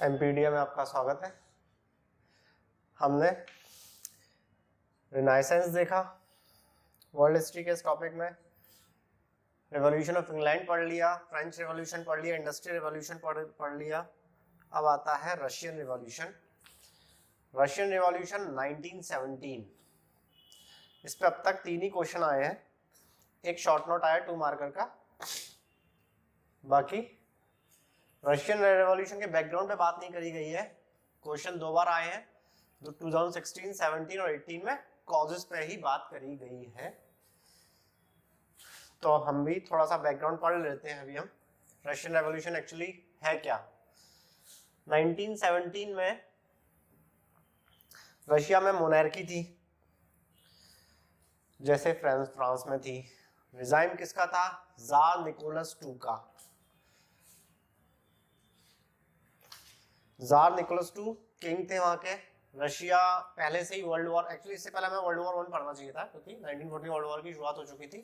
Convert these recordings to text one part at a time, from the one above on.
MPDA में आपका स्वागत है। हमने रिनाइसेंस देखा वर्ल्ड हिस्ट्री के इस टॉपिक में, रिवॉल्यूशन ऑफ इंग्लैंड पढ़ लिया, फ्रेंच रिवॉल्यूशन पढ़ लिया, इंडस्ट्रियल रिवॉल्यूशन पढ़ लिया। अब आता है रशियन रिवॉल्यूशन। Russian revolution 1917। इस पे अब तक 3 ही क्वेश्चन आए हैं, एक शॉर्ट नोट आया 2 मार्कर का। बाकी रशियन रेवोल्यूशन के बैकग्राउंड पे बात नहीं करी गई है। क्वेश्चन 2 बार आए हैं, 2016, 17 और 18 में कॉजेस पे ही बात करी गई है। तो हम भी थोड़ा सा बैकग्राउंड पढ़ लेते हैं अभी हम। रशियन रेवोल्यूशन एक्चुअली है क्या। 1917 में रशिया में मोनार्की थी, जैसे फ्रांस में थी। रिजाइम किसका था? जार निकोलस II का। जार निकोलस II किंग थे वहां के। रशिया पहले से ही वर्ल्ड वॉर, एक्चुअली इससे पहले हमें वर्ल्ड वॉर 1 पढ़ना चाहिए था, क्योंकि 1914 वर्ल्ड वॉर की शुरुआत हो चुकी थी।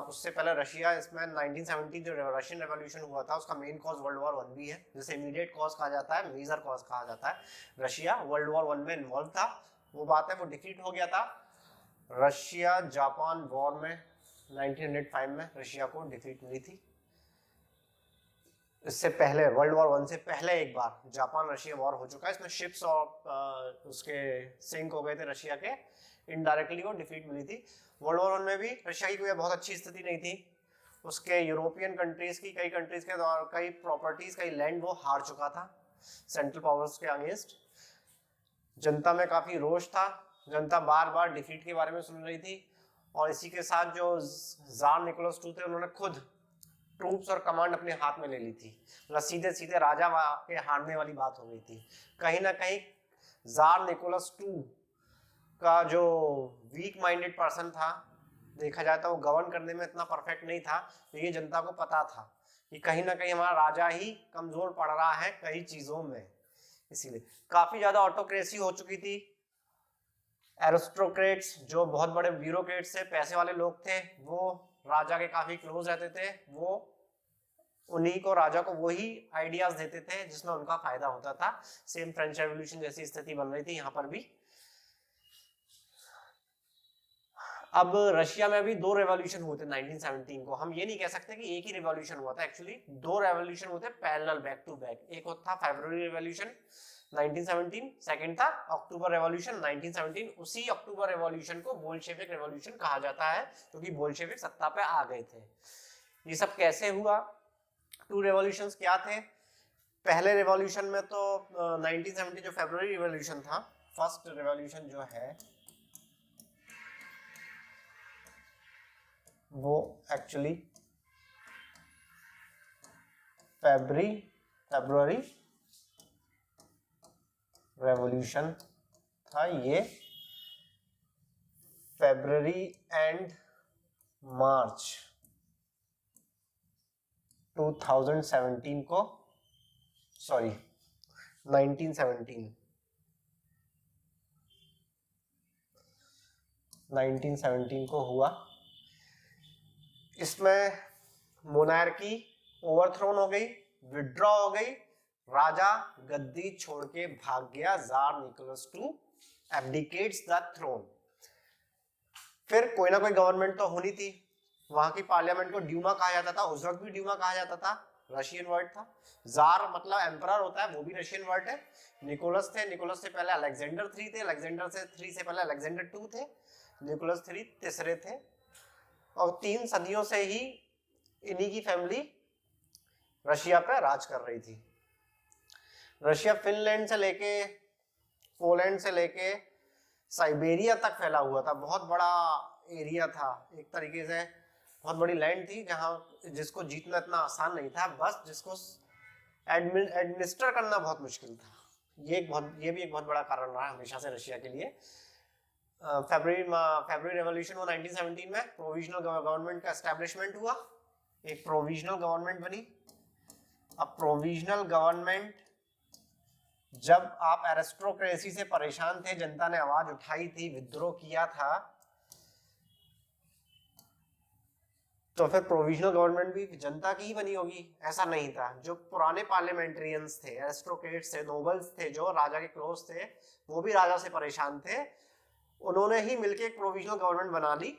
उससे पहले रशिया, इसमें 1917 जो रशियन रेवोल्यूशन हुआ था उसका मेन कॉज वर्ल्ड वॉर 1 भी है, जिसे इमीडिएट कॉज कहा जाता है, मेजर कॉज कहा जाता है। रशिया वर्ल्ड वॉर 1 में इन्वॉल्व था, वो बात है, वो डिफीट हो गया था। रशिया जापान वॉर में 1905 में रशिया को डिफीट मिली थी। इससे पहले वर्ल्ड वॉर 1 से पहले एक बार जापान रशिया वॉर हो चुका है, इसमें शिप्स और उसके सिंक हो गए थे रशिया के, इनडायरेक्टली वो डिफीट मिली थी। वर्ल्ड वॉर 1 में भी रशिया की कोई बहुत अच्छी स्थिति नहीं थी। उसके यूरोपियन कंट्रीज की कई कंट्रीज के कई प्रॉपर्टीज, कई लैंड वो हार चुका था सेंट्रल पावर्स के अगेंस्ट। जनता में काफी रोष था, जनता बार बार डिफीट के बारे में सुन रही थी। और इसी के साथ जो जार निकोलस II थे, उन्होंने खुद ट्रूप्स और कमांड अपने हाथ में ले ली थी। मतलब सीधे सीधे राजा के हारने वाली बात हो गई थी। कहीं ना कहीं जार निकोलस II का जो वीक माइंडेड पर्सन था, देखा जाए तो वो गवर्न करने में इतना परफेक्ट नहीं था। तो ये जनता को पता था कि कहीं ना कहीं हमारा राजा ही कमजोर पड़ रहा है कई चीजों में। इसीलिए काफी ज्यादा ऑटोक्रेसी हो चुकी थी। एरिस्टोक्रेट्स, जो बहुत बड़े ब्यूरोक्रेट्स थे, पैसे वाले लोग थे, वो राजा के काफी क्लोज रहते थे। वो उन्हीं को, राजा को वही आइडियाज देते थे जिसमें उनका फायदा होता था। सेम फ्रेंच रेवोल्यूशन जैसी स्थिति बन रही थी यहाँ पर भी। अब रशिया में भी 2 रेवोल्यूशन हुए थे 1917 को। हम ये नहीं कह सकते कि एक ही रेवोल्यूशन हुआ था, एक्चुअली 2 रेवोल्यूशन हुए थे पैरेलल, बैक टू बैक। एक होता था फरवरी रेवोल्यूशन 1917, सेकंड था अक्टूबर रेवोल्यूशन 1917। उसी अक्टूबर रेवोल्यूशन को बोल्शेविक रेवोल्यूशन कहा जाता है, क्योंकि बोल्शेविक सत्ता पे आ गए थे। ये सब कैसे हुआ? 2 रेवोल्यूशंस क्या थे? पहले रेवोल्यूशन में तो 1917 जो फरवरी रेवोल्यूशन था, फर्स्ट रेवोल्यूशन जो है वो एक्चुअली फरवरी रेवोल्यूशन था। ये फरवरी एंड मार्च 2017 को, सॉरी 1917 को हुआ। इसमें मोनार्की ओवरथ्रोन हो गई, विड्रॉ हो गई, राजा गद्दी छोड़ के भाग गया। Tsar Nicholas II abdicates the throne. फिर कोई ना कोई गवर्नमेंट तो होनी थी। वहां की पार्लियामेंट को ड्यूमा कहा जाता था, उस वक्त भी ड्यूमा कहा जाता था, रशियन वर्ड था। जार मतलब एम्परर होता है, वो भी रशियन वर्ड है। निकोलस थे, निकोलस से पहले अलेक्जेंडर III थे, अलेक्जेंडर से 3 से पहले अलेक्जेंडर II थे, निकोलस III तीसरे थे। और 3 सदियों से ही इन्हीं की फैमिली रशिया पे राज कर रही थी। रशिया फिनलैंड से लेके, पोलैंड से लेके साइबेरिया तक फैला हुआ था। बहुत बड़ा एरिया था, एक तरीके से बहुत बड़ी लैंड थी, जहां जिसको जीतना इतना आसान नहीं था, बस जिसको एडमिनिस्टर करना बहुत मुश्किल था। ये भी एक बहुत बड़ा कारण रहा हमेशा से रशिया के लिए। फरवरी रेवोल्यूशन हुआ 1917 में, प्रोविजनल गवर्नमेंट का एस्टेब्लिशमेंट हुआ, एक प्रोविजनल गवर्नमेंट बनी। अब प्रोविजनल गवर्नमेंट, जब आप एरिस्टोक्रेसी से परेशान थे, जनता ने आवाज उठाई थी, विद्रोह किया था, तो फिर प्रोविजनल गवर्नमेंट भी जनता की ही बनी होगी? ऐसा नहीं था। जो पुराने पार्लियामेंटेरियंस थे, एरिस्टोक्रेट्स थे, नोबल्स थे, जो राजा के क्लोज थे, वो भी राजा से परेशान थे, उन्होंने ही मिलके एक प्रोविजनल गवर्नमेंट बना ली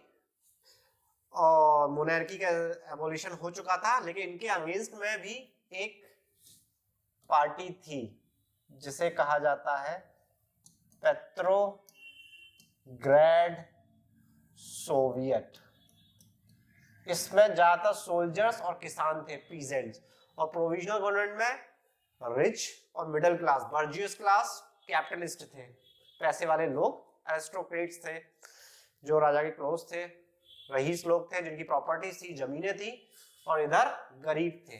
और मोनार्की का एबोलिशन हो चुका था। लेकिन इनके अगेंस्ट में भी एक पार्टी थी जिसे कहा जाता है पेट्रोग्रैड सोवियत। इसमें ज्यादातर सोल्जर्स और किसान थे, पीजेंट्स। और प्रोविजनल गवर्नमेंट में रिच और मिडिल क्लास, बर्जियस क्लास, कैपिटलिस्ट थे, पैसे वाले लोग, एरिस्टोक्रेट्स थे जो राजा के क्लोज थे, रईस लोग थे जिनकी प्रॉपर्टी थी, जमीनें थी, और इधर गरीब थे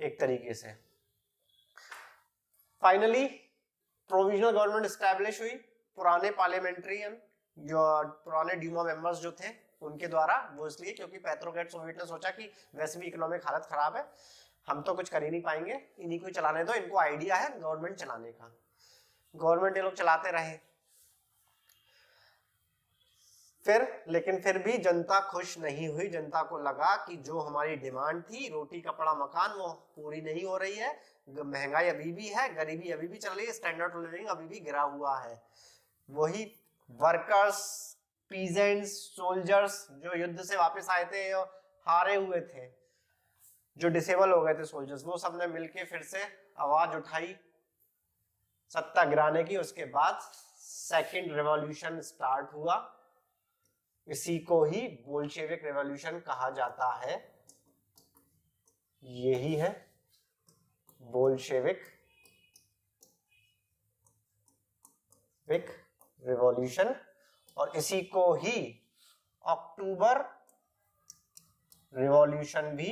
एक तरीके से। फाइनली प्रोविजनल गवर्नमेंट एस्टैब्लिश हुई पुराने पार्लियामेंट्रियन, जो पुराने ड्यूमा मेंबर्स जो थे उनके द्वारा। वो इसलिए क्योंकि पेट्रोग्रैड सोवियत ने सोचा कि वैसे भी इकोनॉमिक हालत खराब है, हम तो कुछ कर ही नहीं पाएंगे, इन्हीं को ही चलाने दो, इनको आइडिया है गवर्नमेंट चलाने का। गवर्नमेंट ये लोग चलाते रहे। लेकिन फिर भी जनता खुश नहीं हुई। जनता को लगा कि जो हमारी डिमांड थी, रोटी कपड़ा मकान, वो पूरी नहीं हो रही है। महंगाई अभी भी है, गरीबी अभी भी चल रही है, स्टैंडर्ड ऑफ लिविंग अभी भी गिरा हुआ है। वही वर्कर्स, पीजेंट्स, सोल्जर्स जो युद्ध से वापस आए थे और हारे हुए थे, जो डिसेबल हो गए थे सोल्जर्स, वो सबने मिलके फिर से आवाज उठाई सत्ता गिराने की। उसके बाद सेकंड रेवोल्यूशन स्टार्ट हुआ। इसी को ही बोल्शेविक रेवोल्यूशन कहा जाता है। यही है बोल्शेविक रेवोल्यूशन। और इसी को ही अक्टूबर रिवॉल्यूशन भी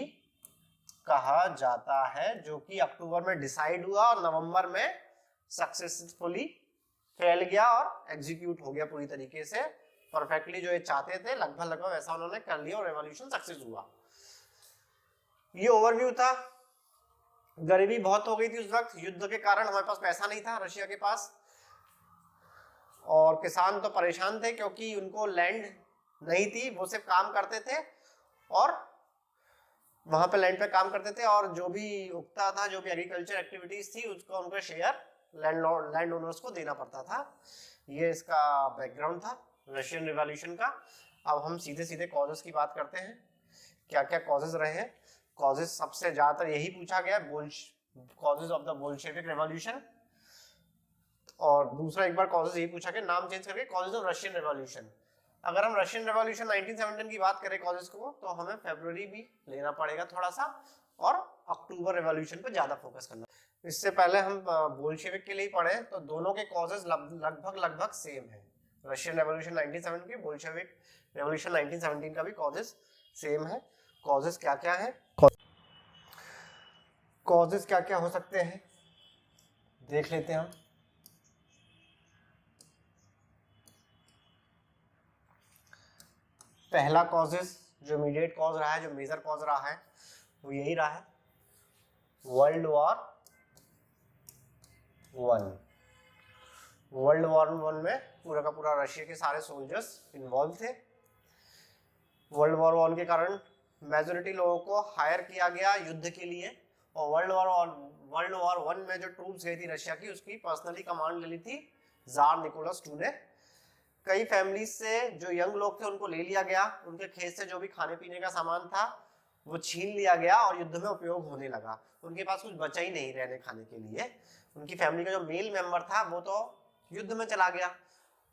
कहा जाता है, जो कि अक्टूबर में डिसाइड हुआ और नवंबर में सक्सेसफुली फैल गया और एग्जीक्यूट हो गया पूरी तरीके से, परफेक्टली। जो ये चाहते थे लगभग वैसा उन्होंने कर लिया और रेवोल्यूशन सक्सेस हुआ। ये ओवरव्यू था। गरीबी बहुत हो गई थी उस वक्त, युद्ध के कारण हमारे पास पैसा नहीं था रशिया के पास, और किसान तो परेशान थे क्योंकि उनको लैंड नहीं थी, वो सिर्फ काम करते थे और वहां पे लैंड पे काम करते थे, और जो भी उगता था, जो भी एग्रीकल्चर एक्टिविटीज थी, उसका उनका शेयर लैंड ओनर्स को देना पड़ता था। ये इसका बैकग्राउंड था रशियन रिवॉल्यूशन का। अब हम सीधे सीधे कॉजेस की बात करते हैं, क्या क्या कॉजेस रहे हैं। कॉजेस सबसे ज्यादातर यही पूछा गया, causes of the Bolshevik revolution, और दूसरा एक बार कॉजेस यही पूछा गया, नाम चेंज करके कॉजेस ऑफ रशियन रेवोल्यूशन। अगर हम रशियन रेवोल्यूशन 1917 की बात करें कॉजेस को, तो हमें फरवरी भी लेना पड़ेगा थोड़ा सा, और अक्टूबर रेवोल्यूशन पर ज्यादा फोकस करना। इससे पहले हम बोल्शेविक के लिए पढ़े तो दोनों के कॉजेस लगभग सेम है। रशियन रेवोल्यूशन 1917 की, बोल्शेविक रेवोल्यूशन 1917 का भी कॉजेस सेम है। कॉजेस क्या क्या है, कॉजेस क्या क्या हो सकते हैं देख लेते हैं हम। पहला कॉजेस जो इमीडिएट कॉज रहा है, जो मेजर कॉज रहा है, वो यही रहा है, वर्ल्ड वॉर वन में पूरा का पूरा रशिया के सारे सोल्जर्स इन्वॉल्व थे। वर्ल्ड वॉर 1 के कारण मेजॉरिटी लोगों को हायर किया गया युद्ध के लिए, और वर्ल्ड वॉर 1 में जो ट्रूप्स गई थी रशिया की, उसकी पर्सनली कमांड ले ली थी जार निकोलस II ने। कई फैमिलीज से जो यंग लोग थे उनको ले लिया गया, उनके खेत से जो भी खाने पीने का सामान था वो छीन लिया गया और युद्ध में उपयोग होने लगा। उनके पास कुछ बचा ही नहीं रहने खाने के लिए। उनकी फैमिली का जो मेल मेंबर था वो तो युद्ध में चला गया,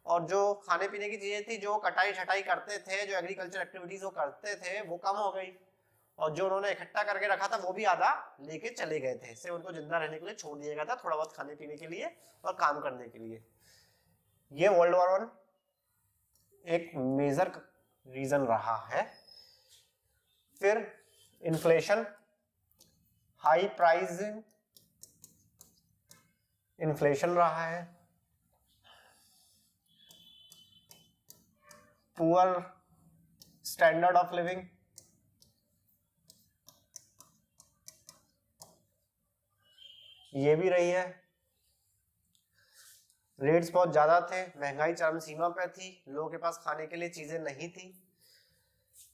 और जो खाने पीने की चीजें थी, जो कटाई छटाई करते थे, जो एग्रीकल्चर एक्टिविटीज वो करते थे, वो कम हो गई, और जो उन्होंने इकट्ठा करके रखा था वो भी आधा लेके चले गए थे। सिर्फ उनको जिंदा रहने के लिए छोड़ दिया गया था, थोड़ा बहुत खाने पीने के लिए और काम करने के लिए। ये वर्ल्ड वॉर 1 एक मेजर रीजन रहा है। फिर इन्फ्लेशन, हाई प्राइस इन्फ्लेशन रहा है, पुअर स्टैंडर्ड ऑफ लिविंग, ये भी रही है। रेट्स बहुत ज्यादा थे, महंगाई चरम सीमा पर थी, लोगों के पास खाने के लिए चीजें नहीं थी।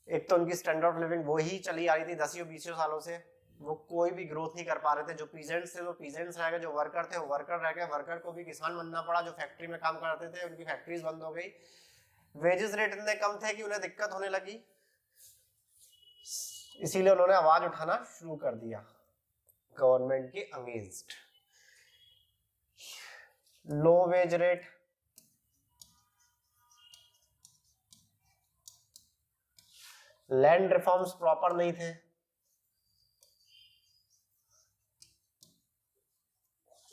एक तो उनकी स्टैंडर्ड ऑफ लिविंग वही चली आ रही थी 10-20 सालों से, वो कोई भी ग्रोथ नहीं कर पा रहे थे। जो पीजेंट्स थे वो पीजेंट्स रह गए, जो वर्कर थे वो वर्कर रह गए, वर्कर को भी किसान बनना पड़ा, जो फैक्ट्री में काम करते थे उनकी फैक्ट्रीज बंद हो गई। वेजेस रेट इतने कम थे कि उन्हें दिक्कत होने लगी, इसीलिए उन्होंने आवाज उठाना शुरू कर दिया गवर्नमेंट के against. Low wage rate, land reforms proper नहीं थे,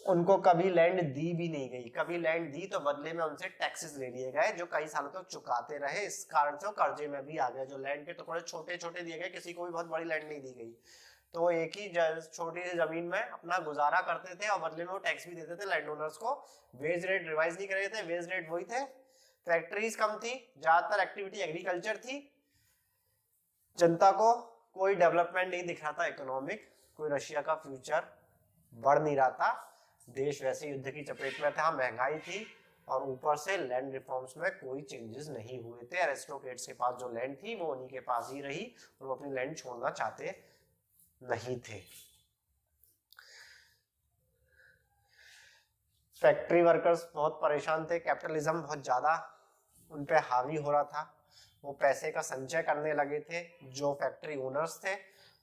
उनको कभी लैंड दी भी नहीं गई, कभी लैंड दी तो बदले में उनसे टैक्सेस ले लिए गए जो कई सालों तक चुकाते रहे, इस कारण से वो कर्जे में भी आ गए। जो लैंड के टुकड़े छोटे छोटे दिए गए, किसी को भी बहुत बड़ी लैंड नहीं दी गई, तो वो एक ही छोटी सी जमीन में अपना गुजारा करते थे और बदले में वो टैक्स भी देते थे लैंड ओनर्स को। वेज रेट रिवाइज नहीं करे थे, वेज रेट वही थे, फैक्ट्रीज कम थी, ज्यादातर एक्टिविटी एग्रीकल्चर थी, जनता को कोई डेवलपमेंट नहीं दिख रहा था इकोनॉमिक, कोई रशिया का फ्यूचर बढ़ नहीं रहा था, देश वैसे युद्ध की चपेट में था, महंगाई थी और ऊपर से लैंड रिफॉर्म्स में कोई चेंजेस नहीं हुए थे। एरिस्टोक्रेट्स के पास जो लैंड थी वो उन्हीं के पास ही रही और वो अपनी लैंड छोड़ना चाहते नहीं थे। फैक्ट्री वर्कर्स बहुत परेशान थे, कैपिटलिज्म बहुत ज्यादा उन पे हावी हो रहा था, वो पैसे का संचय करने लगे थे। जो फैक्ट्री ओनर्स थे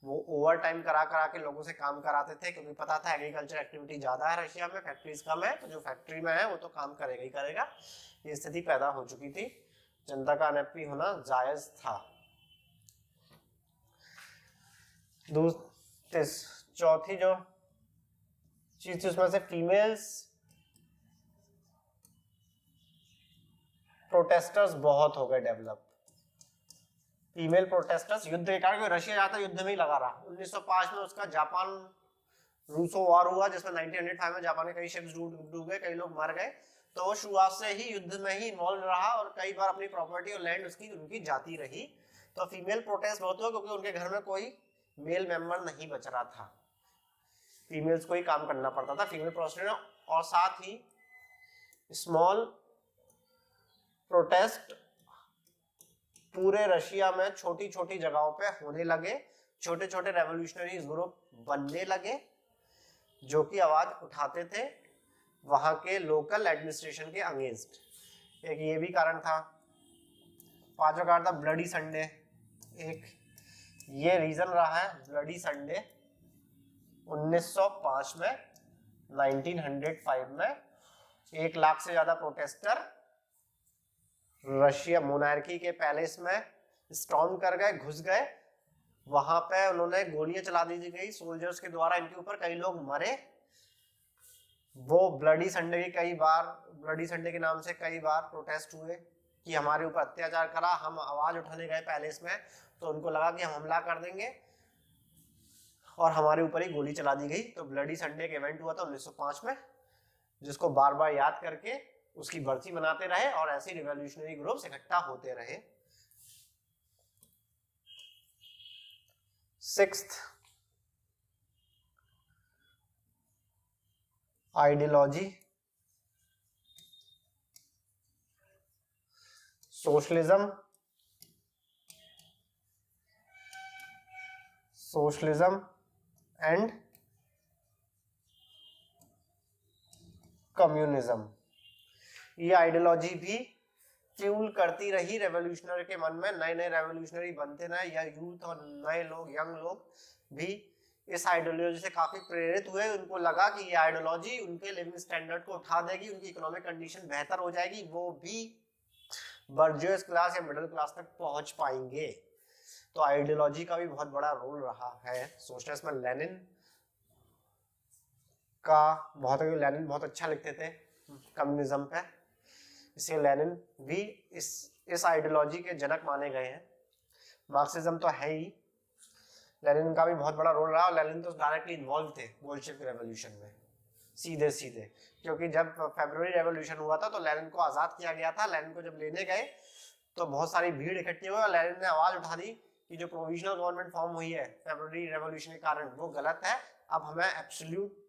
वो ओवर टाइम करा के लोगों से काम कराते थे, क्योंकि पता था एग्रीकल्चर एक्टिविटी ज्यादा है रशिया में, फैक्ट्रीज कम है, तो जो फैक्ट्री में है वो तो काम करेगा ही करेगा। ये स्थिति पैदा हो चुकी थी, जनता का अनहैप्पी होना जायज था। चौथी जो चीज थी उसमें से फीमेल्स प्रोटेस्टर्स बहुत हो गए डेवलप। फीमेल प्रोटेस्टर्स युद्ध के कारण, रशिया ज्यादा युद्ध में ही लगा रहा। 1905 में उसका जापान रूसो वॉर हुआ जिसमें 1905 में जापान के कई शिप्स डूब गए, कई लोग मर गए, तो वो शुरुआत से ही युद्ध में ही इन्वॉल्व रहा और कई बार अपनी प्रॉपर्टी और लैंड उसकी उनकी जाती रही। तो फीमेल प्रोटेस्ट बहुत हुआ क्योंकि उनके घर में कोई मेल मेंबर नहीं बच रहा था, फीमेल्स को ही काम करना पड़ता था, फीमेल प्रोटेस्ट। और साथ ही स्मॉल प्रोटेस्ट पूरे रशिया में छोटी छोटी जगहों पे होने लगे, छोटे छोटे रेवोल्यूशनरी ग्रुप बनने लगे जो कि आवाज उठाते थे वहां के लोकल एडमिनिस्ट्रेशन के अगेंस्ट। एक ये भी कारण था। पांचवा कारण था ब्लडी संडे। एक ये रीजन रहा है ब्लडी संडे 1905 में, 1905 में 1 लाख से ज्यादा प्रोटेस्टर रशिया मोनार्की के पैलेस में स्टॉर्म कर गए, घुस गए, वहां पे उन्होंने गोलियां चला दी गई सोल्जर्स के द्वारा इनके ऊपर, कई लोग मरे। वो ब्लडी संडे की कई बार, ब्लडी संडे के नाम से कई बार प्रोटेस्ट हुए कि हमारे ऊपर अत्याचार करा। हम आवाज उठाने गए पैलेस में तो उनको लगा कि हम हमला कर देंगे और हमारे ऊपर ही गोली चला दी गई। तो ब्लडी संडे का इवेंट हुआ था 1905 में, जिसको बार बार याद करके उसकी बर्सी बनाते रहे और ऐसे रिवॉल्यूशनरी ग्रुप्स इकट्ठा होते रहे। Sixth ideology, socialism and communism. ये आइडियोलॉजी भी फ्यूल करती रही रेवोल्यूशनरी के मन में, नए नए रेवोल्यूशनरी बनते रहे, या यूथ और नए लोग, यंग लोग भी इस आइडियोलॉजी से काफी प्रेरित हुए। उनको लगा कि ये आइडियोलॉजी उनके लिविंग स्टैंडर्ड को उठा देगी, उनकी इकोनॉमिक कंडीशन बेहतर हो जाएगी, वो भी बर्जुअस क्लास या मिडिल क्लास तक पहुंच पाएंगे। तो आइडियोलॉजी का भी बहुत बड़ा रोल रहा है सोशलिस्ट में। लेनिन का लेनिन बहुत अच्छा लिखते थे कम्युनिज्म पे, इसलिए लेनिन भी इस आइडियोलॉजी के जनक माने गए हैं। मार्क्सिज्म तो है ही, लेनिन का भी बहुत बड़ा रोल रहा और लेनिन तो डायरेक्टली इन्वॉल्व थे बोल्शेविक रेवोल्यूशन में, सीधे सीधे, क्योंकि जब फरवरी रेवोल्यूशन हुआ था तो लेनिन को आजाद किया गया था। लेनिन को जब लेने गए तो बहुत सारी भीड़ इकट्ठी हुई और लेनिन ने आवाज उठा दी कि जो प्रोविजनल गवर्नमेंट फॉर्म हुई है फरवरी रेवोल्यूशन के कारण वो गलत है, अब हमें एब्सोल्यूट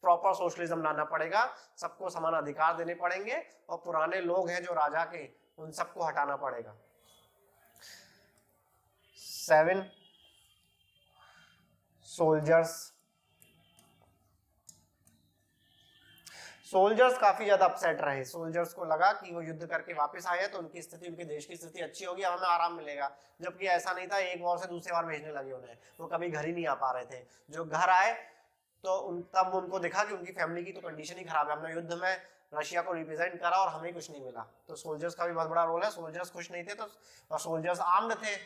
प्रॉपर सोशलिज्म लाना पड़ेगा, सबको समान अधिकार देने पड़ेंगे और पुराने लोग हैं जो राजा के, उन सबको हटाना पड़ेगा। 7 सोल्जर्स काफी ज्यादा अपसेट रहे। सोल्जर्स को लगा कि वो युद्ध करके वापस आए तो उनकी स्थिति, उनके देश की स्थिति अच्छी होगी, हमें आराम मिलेगा, जबकि ऐसा नहीं था। एक वॉर से दूसरे वॉर भेजने लगे उन्हें, वो कभी घर ही नहीं आ पा रहे थे। जो घर आए तो तब उनको देखा कि उनकी फैमिली की तो कंडीशन ही खराब है, हमने युद्ध में रशिया को रिप्रेजेंट करा और हमें कुछ नहीं मिला। तो सोल्जर्स का भी बहुत बड़ा रोल है। सोल्जर्स खुश नहीं थे, तो और सोल्जर्स आर्म्ड थे,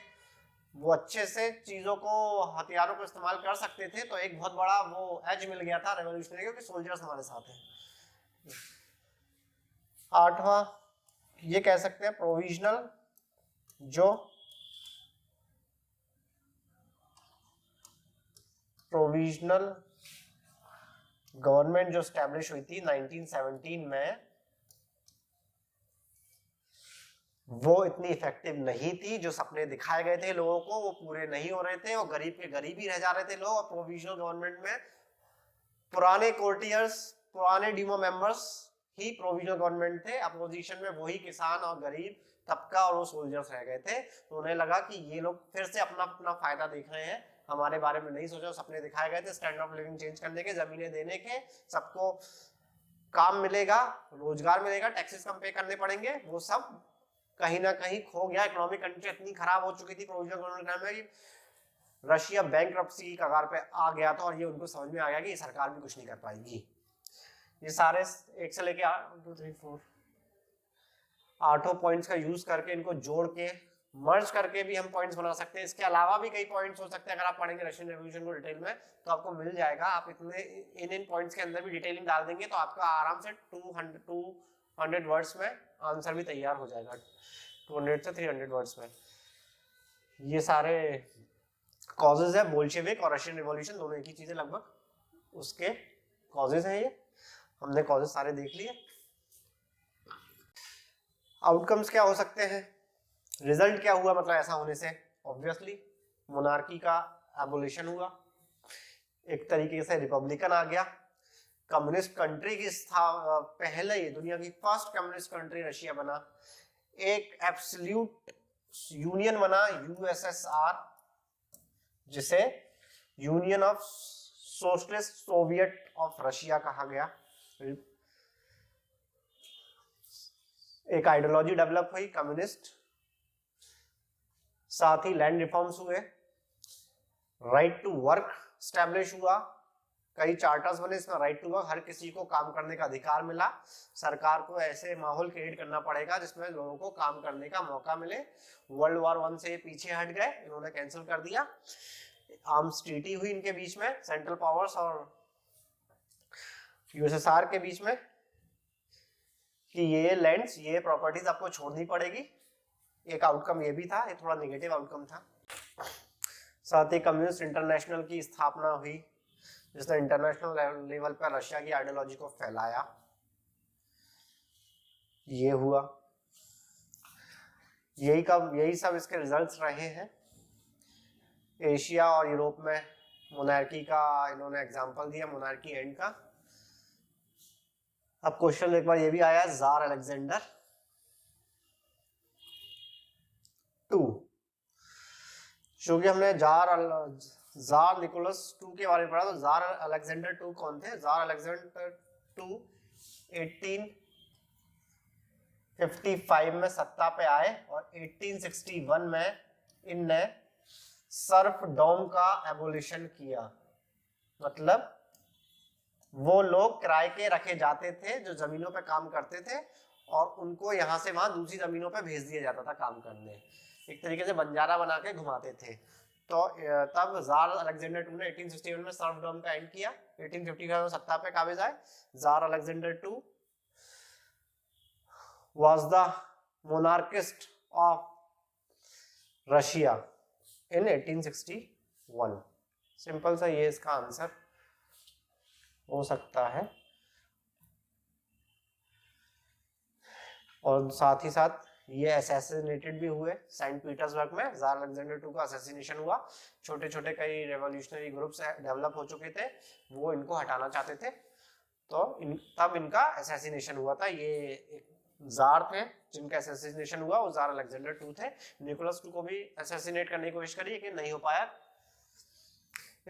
वो अच्छे से चीजों को, हथियारों को इस्तेमाल कर सकते थे। तो एक बहुत बड़ा वो एज मिल गया था रेवोल्यूशनरी, क्योंकि सोल्जर्स हमारे साथ हैं। 8वां ये कह सकते हैं प्रोविजनल, जो प्रोविजनल गवर्नमेंट जो स्टैब्लिश हुई थी 1917 में, वो इतनी इफेक्टिव नहीं थी। जो सपने दिखाए गए थे लोगों को वो पूरे नहीं हो रहे थे, वो गरीब के गरीब ही रह जा रहे थे लोग। और प्रोविजनल गवर्नमेंट में पुराने कोर्टियर्स, पुराने डीमो मेंबर्स ही प्रोविजनल गवर्नमेंट थे। अपोजिशन में वही किसान और गरीब तबका और वो सोल्जर्स रह गए थे। तो उन्हें लगा कि ये लोग फिर से अपना अपना फायदा देख रहे हैं, हमारे बारे में नहीं सोचा। सपने दिखाए गए थे स्टैंडर्ड ऑफ लिविंग चेंज करने के, जमीनें देने के, सबको काम मिलेगा, रोजगार मिलेगा, टैक्सेस कम पे करने पड़ेंगे, वो सब कहीं ना कहीं खो गया। इकोनॉमिक कंडीशन इतनी खराब हो चुकी थी प्रोविजनल गवर्नमेंट में कि रशिया बैंकरप्सी की कगार पे आ गया था। और ये उनको समझ में आ गया कि ये सरकार भी कुछ नहीं कर पाएगी। ये सारे एक से लेके 1 2 3 4 8 पॉइंट्स का यूज करके, इनको जोड़ के मर्ज करके भी हम पॉइंट्स बना सकते हैं। इसके अलावा भी कई पॉइंट्स हो सकते हैं। अगर आप पढ़ेंगे रशियन रेवोल्यूशन को डिटेल में तो आपको मिल जाएगा। आप इतने इन पॉइंट्स के अंदर भी डिटेलिंग डाल देंगे तो आपका आराम से 200 वर्ड्स में आंसर भी तैयार हो जाएगा, 200 से 300 वर्ड्स में। ये सारे कॉजेज है, बोल्शेविक और रशियन रिवॉल्यूशन दोनों एक ही चीज है लगभग, उसके कॉजेज हैं ये। हमने कॉजेज सारे देख लिए। आउटकम्स क्या हो सकते हैं, रिजल्ट क्या हुआ मतलब ऐसा होने से? ऑब्वियसली मोनार्की का एबोलिशन हुआ, एक तरीके से रिपब्लिकन आ गया। कम्युनिस्ट कंट्री की पहले ही दुनिया की फर्स्ट कम्युनिस्ट कंट्री रशिया बना। एक एब्सोल्यूट यूनियन बना यूएसएसआर, जिसे union of socialist Soviet of Russia कहा गया। एक आइडियोलॉजी डेवलप हुई कम्युनिस्ट, साथ ही लैंड रिफॉर्म्स हुए, राइट टू वर्क स्टैब्लिश हुआ, कई चार्टर्स बने इसमें राइट टू वर्क, हर किसी को काम करने का अधिकार मिला। सरकार को ऐसे माहौल क्रिएट करना पड़ेगा जिसमें लोगों को काम करने का मौका मिले। वर्ल्ड वॉर 1 से पीछे हट गए, इन्होंने कैंसिल कर दिया। आर्म्स ट्रीटी हुई इनके बीच में, सेंट्रल पावर्स और यूएसएसआर के बीच में, कि ये लैंड्स, ये प्रॉपर्टीज आपको छोड़नी पड़ेगी। एक आउटकम ये भी था, ये थोड़ा नेगेटिव आउटकम था। साथ ही कम्युनिस्ट इंटरनेशनल की स्थापना हुई, जिसने इंटरनेशनल लेवल पर रशिया की आइडियोलॉजी को फैलाया। ये हुआ, यही सब इसके रिजल्ट्स रहे हैं। एशिया और यूरोप में मोनार्की का इन्होंने एग्जांपल दिया, मोनार्की एंड का। अब क्वेश्चन एक बार ये भी आया, जार अलेक्जेंडर 2, क्योंकि हमने जार निकोलस 2 के बारे में पढ़ा। तो जार अलेक्जेंडर 2 कौन थे? जार अलेक्जेंडर 2 1855 में सत्ता पे आए और 1861 में इनने सर्फडॉम का एबोलिशन किया। मतलब वो लोग किराए के रखे जाते थे जो जमीनों पे काम करते थे, और उनको यहाँ से वहां दूसरी जमीनों पे भेज दिया जाता था काम करने। एक तरीके से बंजारा बना के घुमाते थे। तो तब जार अलेक्जेंडर 2 ने 1861 में सर्फडॉम का एंड किया। 1855 में सत्ता पे काबिज आए। Jar Alexander 2 was the monarchist of Russia in 1861। Simple सा ये इसका आंसर हो सकता है। और साथ ही साथ ये असैसिनेटेड भी हुए सेंट पीटर्सबर्ग में। जार अलेक्जेंडर 2 का असैसिनेशन हुआ। छोटे छोटे कई रेवोल्यूशनरी ग्रुप्स डेवलप हो चुके थे, वो इनको हटाना चाहते थे, तो तब इनका असैसिनेशन हुआ था। ये एक जार थे जिनका असैसिनेशन हुआ, वो जार अलेक्जेंडर II थे। निकोलस II को भी असैसिनेट करने की कोशिश करी लेकिन नहीं हो पाया।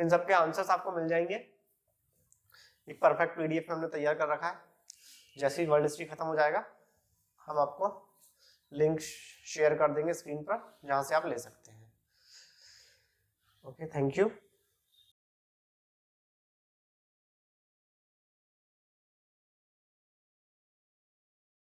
इन सब के आंसर्स आपको मिल जाएंगे। एक परफेक्ट पीडीएफ में हमने तैयार कर रखा है। जैसे ही वर्ल्ड हिस्ट्री खत्म हो जाएगा हम आपको लिंक शेयर कर देंगे स्क्रीन पर, जहां से आप ले सकते हैं। Okay, thank you.